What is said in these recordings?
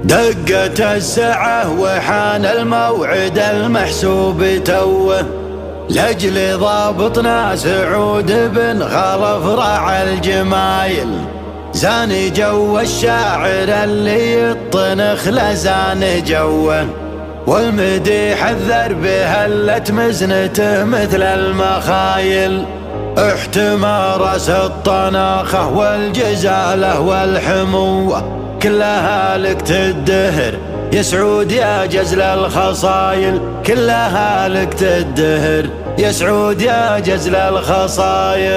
دقت الساعة وحان الموعد المحسوب توه، لأجل ضابطنا سعود بن خلف راعى الجمايل. زان جو الشاعر اللي يطنخ لزان جوه، والمديح الذرب هلت مزنته مثل المخايل. احتمارس الطناخة والجزالة والحموة كلها لك تدهر يا سعود يا جزل الخصايل، كلها لك تدهر يا سعود يا جزل الخصايل.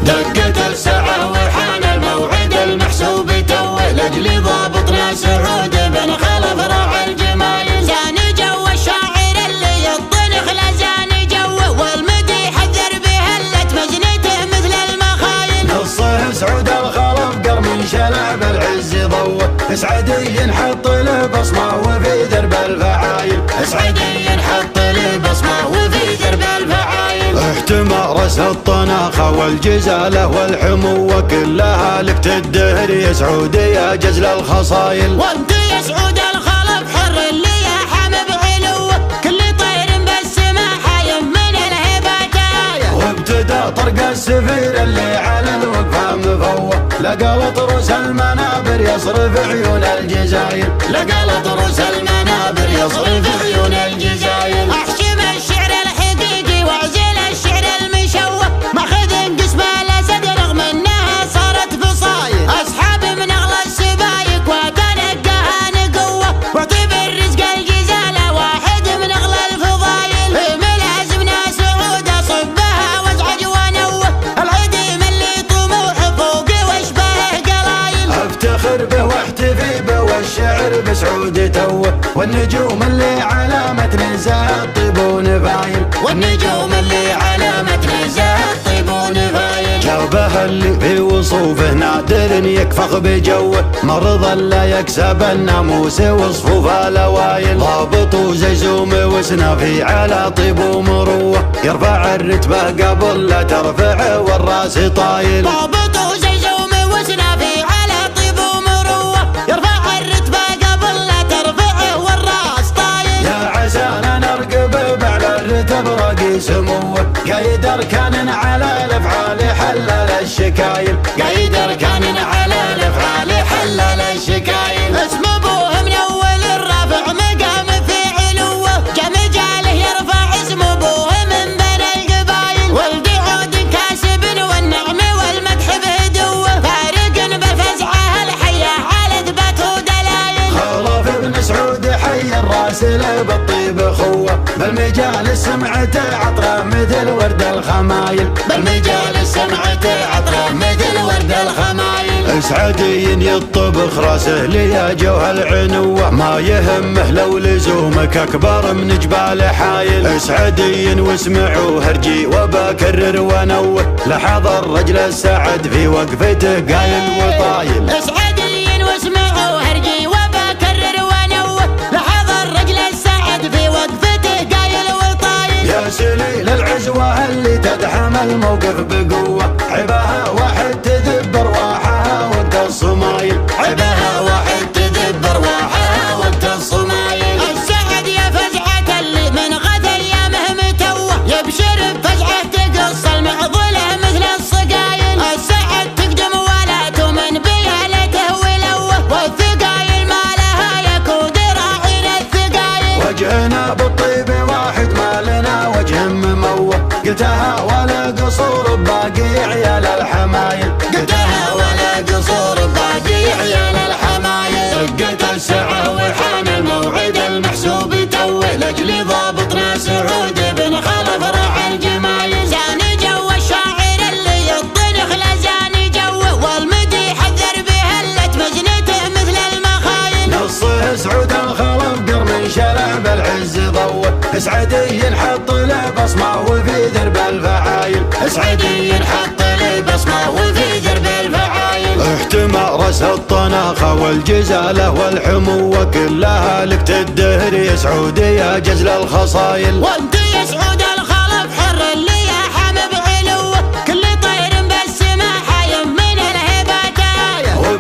دقت الساعة وحان الموعد المحسوب توه، لأجل ضابطنا سعود بن خلف راعى الجمايل. زان جو الشاعر اللي يطنخ لزان جوه، والمديح الذرب هلت مجنته مثل المخايل. نصه سعود الخلف قرم شلع بالعز ضوه، اسعدي نحط له بصمه وفي درب الفعايل. اسعدي نحط له بصمه وفي درب الفعايل. احتمارس الطناخة والجزالة والحموة كلها لك تدهر يا سعود يا جزل الخصايل. وانت يا سعود الخلف حر اللي يا حمب علوه، كل طير بالسما حايم من الهباتايا. وابتدى طرق السفير اللي على الوقفة مفوه، لقى لطرس المنابر يصرف عيون الجزاير. لقى لطرس المنابر يصرف عيون الجزاير. احشم الشعر الحقيقي واعزل الشعر المشوه، ماخذ قسم الاسد رغم انها صارت فصايل. اسحاب من اغلى السبايك وتنقاها نقوه، واعتبر رزق الجزاله واحد من اغلى الفضايل. ملازمنا سعود اصبها وازعج ونوه، العديم اللي طموح فوق واشباه قلايل. افتخر به واحتفي به والشعر بسعود توه، والنجوم اللي على متن زاد طيب ونفايل. والنجوم اللي على متن زاد طيب ونفايل. جابه اللي في وصوفه نادر يكفخ بجوه، مرض لا يكسب الناموس وصفوف الاوايل. ضابط وزيزوم وسنافي على طيب ومروه، يرفع الرتبه قبل لا ترفع والراس طايل. ضابط وزيزوم وسنافي على طيب ومروه، يرفع الرتبه قبل لا ترفع والراس طايل. يا عسانا نرقب بعلى الرتب راقي سموه، قايد اركان على الافعال حلل الشكايل. قايد اركان على الافعال حلل الشكايل. اسم ابوه من اول الرافع مقام في علوه، جمجاله يرفع اسم ابوه من بين القبايل. ولد عود كاسب والنعم والمدح بهدوه، فارق بالفزعه الحيه على ذبته ودلايل. خلف ابن سعود حي الراسل بالطيب اخوه، بالمجال سمعته عطره مثل ورد الخمايل. بالمجال سمعته عطره مثل ورد الخمايل. اسعدي يطبخ راسه ليا جوه العنوه، ما يهمه لو لزومك اكبر من جبال حايل. اسعدي واسمعوا هرجي وبكرر ونوه، لحظ الرجل السعد في وقفته قايل وطايل. اسعدي واسمعوا هرجي وبكرر ونوه، لحظ الرجل السعد في وقفته قايل وطايل. يا سليل العزوة اللي تدحم الموقف بقوة، عباها واحد تذب ارواحها وانت الصمايل. عباها واحد تذب ارواحها وانت الصمايل. السعد يا فزعة اللي من غد ايامه متوه، يبشر بفزعه تقص المعضله مثل الصقايل. السعد تقدم ولا تمن بيالته ولوه، والثقايل ما لها يكود راعين الثقايل. وجهنا بالطيب واحد ما لنا وجه مموه، قلتها ولا قصور باقي عيال الحمايل. قلتها ولا قصور باقي عيال الحمايل. دقت الساعة وحان الموعد المحسوب توه، لأجل ضابطنا سعود بن خلف راعى الجمايل. زان جو الشاعر اللي يطنخ لزان جوه، والمديح الذرب هلت مجنته مثل المخايل. نصه سعود الخلف قرم شلع بالعز ضوه، اسعدي نحط له بصمه وفي درب الفعايل. اسعدي نحط له بصمه وفي درب الفعايل. احتمارس الطناخة والجزالة والحموة كلها لك تدهر يا سعود يا جزل الخصايل. وانت يا سعود الخلف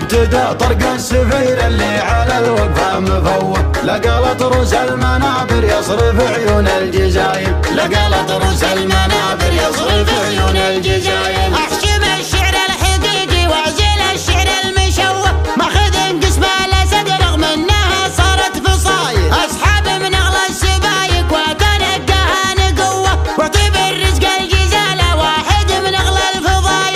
ابتدى طرق السفير اللي على الوقفة مفوه، لقلت رؤوس المنابر يصرف عيون الجزاير، لقلت رؤوس المنابر يصرف عيون الجزاير. احشم الشعر الحقيقي واعزل الشعر المشوه، ماخذ قسم الاسد رغم انها صارت فصايل، اسحب من اغلى السبايك واتنقاها نقوه، واعتبر رزق الجزاله واحد من اغلى الفضايل.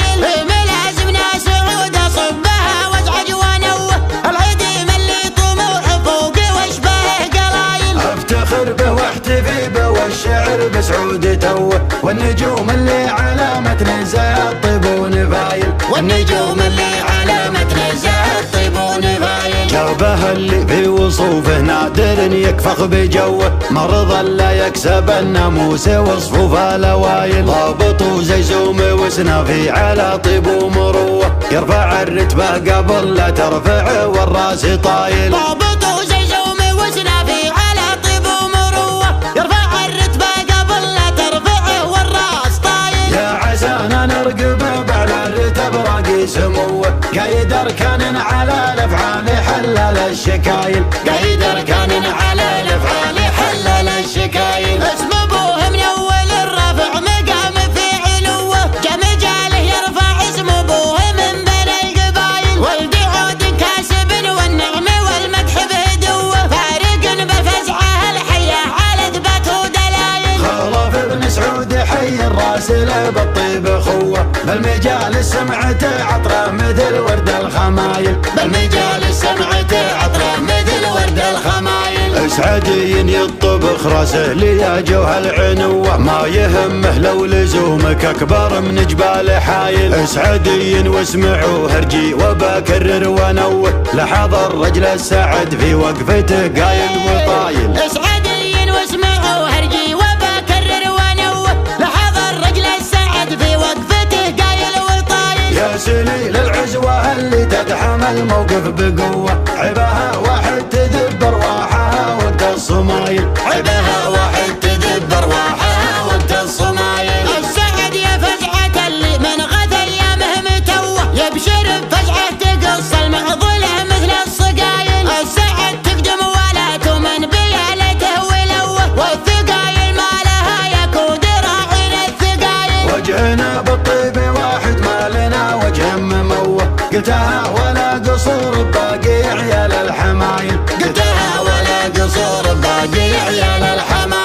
ملازمنا سعود اصبها وازعج ونوه، العديم اللي طموح فوق واشباه قلايل، افتخر به واحتفي به والشعر بسعود توه، والنجوم اللي علامتنا زي الطيب ونفايل، والنجوم اللي علامتنا زي الطيب ونفايل. جابه اللي في وصوفه نادر يكفخ بجوه، مرض لا يكسب الناموس وصفوف الاوايل، ضابط وزيزوم وسنافي على طيب ومروه، يرفع الرتبه قبل لا ترفع والراس طايل، ضابط وزيزوم وسنافي على طيب ومروه، يرفع الرتبه قبل لا ترفع والراس طايل. يا عسانا نرقبه بعلى الرتب راقي سموه، قايد اركان على الافعال حلل الشكايل، قايد اركان على الافعال حلل الشكايل. اسم ابوه من اول الرفع مقام في علوه، جمجاله يرفع اسم ابوه من بين القبايل، ولد عود كاسب والنعم والمدح بهدوه، فارق بالفزعه الحيه على اثبات ودلايل. خلف ابن سعود حي الراسل بالطيب اخوه، بالمجال سمعته عطره مثل ورد الخمايل، بالمجال سمعته عطره مثل ورد الخمايل. اسعدي يطبخ راسه ليا جوه العنوه، ما يهمه لو لزومك اكبر من جبال حايل، اسعدي واسمعوا هرجي وبكرر ونوه، لحظ الرجل السعد في وقفته قايل وطايل، اسعدي واسمعوا هرجي وبكرر ونوه، لحظ الرجل السعد في وقفته قايل وطايل. يا سليل العزوه اللي تتحمل موقف بقوه، عباها واحد تدبر واحها وقت الصمايل، عباها واحد تدبر واحها وقت الصمايل. السعد يا فزعة اللي من غد ايامه متوه، يبشر بفزعه تقص المعضله مثل الصقايل، السعد تقدم ولا تمن بيالته ولوه، والثقايل ما لها يكود راعين الثقايل. وجهنا بالطيب واحد ما لنا وجه مموه، قلتها ولا قصور باقي عيال الحمايل، قلتها ولا قصور باقي عيال الحمايل.